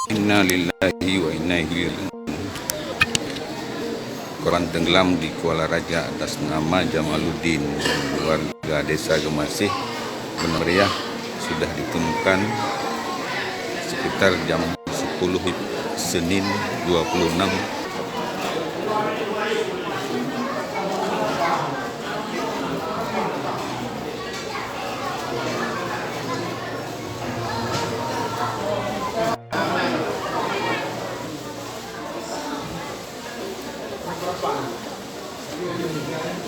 Inna lillahi wa inna ilaihi raji'un. Korban tenggelam di Kuala Raja atas nama Jamaluddin, warga desa Gemasih, Benar Meriah, sudah ditemukan sekitar jam 10 Senin 26 Berapa?